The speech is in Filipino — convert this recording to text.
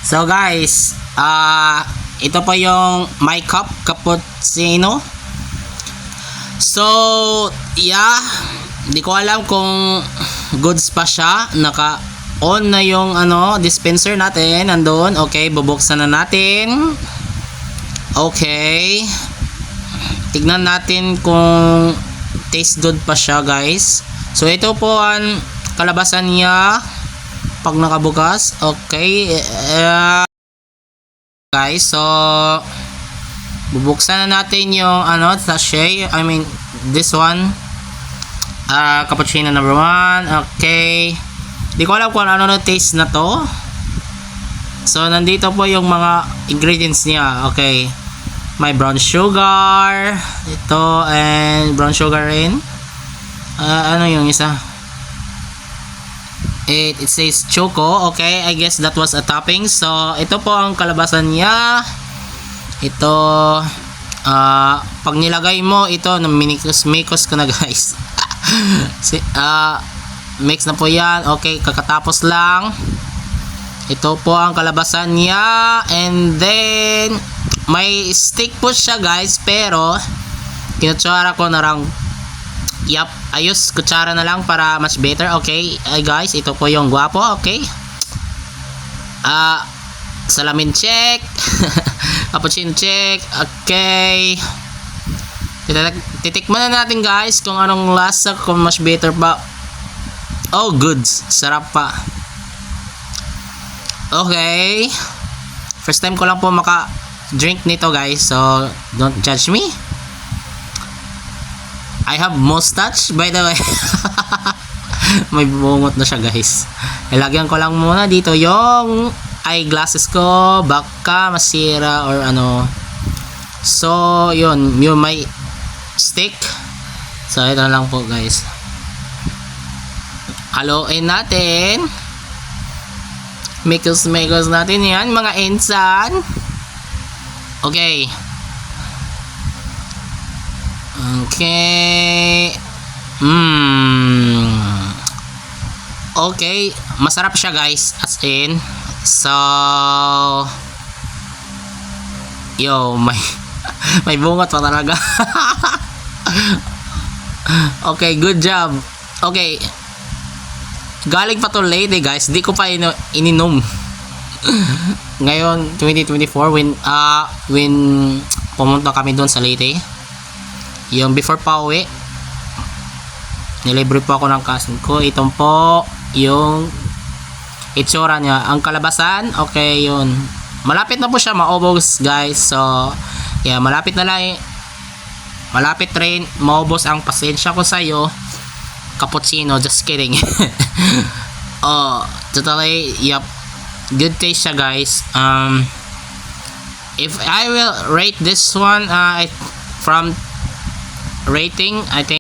So guys, ito po yung my cup cappuccino. So, yeah, di ko alam kung goods pa siya. Naka-on na yung dispenser natin. Nandun. Okay, bubuksan na natin. Okay. Tignan natin kung taste good pa siya, guys. So, ito po ang kalabasan niya pag nakabukas. Okay. Guys, so bubuksan na natin yung sachet. I mean, this one. Cappuccino number 1. Okay. Di ko alam kung ano taste na to. So, nandito po yung mga ingredients niya. Okay. May brown sugar. Ito, and brown sugar rin. Ano yung isa? It says choco. Okay, I guess that was a topping. So, ito po ang kalabasan niya. Ito, pag nilagay mo, ito, mikos ko na guys. Mix na po yan. Okay, kakatapos lang. Ito po ang kalabasan niya. And then, may stick po siya guys. Pero, kinutsara ko na lang. Yup, ayos, kutsara na lang para much better. Okay, guys, ito po yung guwapo. Okay. Salamin check. Cappuccino check. Okay. Titikman na natin guys kung anong lasa, kung much better pa. Oh, goods. Sarap pa. Okay. First time ko lang po maka-drink nito guys. So, don't judge me. I have mustache by the way. May bungot na siya guys. Ilagyan ko lang muna dito yung eyeglasses ko, baka masira or ano. So, yun, yung may stick. So, ito lang po guys. Haluin natin. Mikos natin yan, mga insan. Okay. Okay. Okay, masarap siya guys, as in. So, yo, may bungot pa talaga. Okay, good job. Okay. Galing pa to Leyte guys, di ko pa ininom. Ngayon 2024 when pumunta kami doon sa Leyte. Yung before pa uwi, nilibre po ako ng cousin ko. Itong po yung itsura niya, ang kalabasan. Okay, yun, malapit na po siya maubos guys. So yeah, malapit rin maubos ang pasensya ko sa'yo cappuccino, just kidding. Oh, totally, yep, good taste siya guys. If I will rate this one, from rating, I think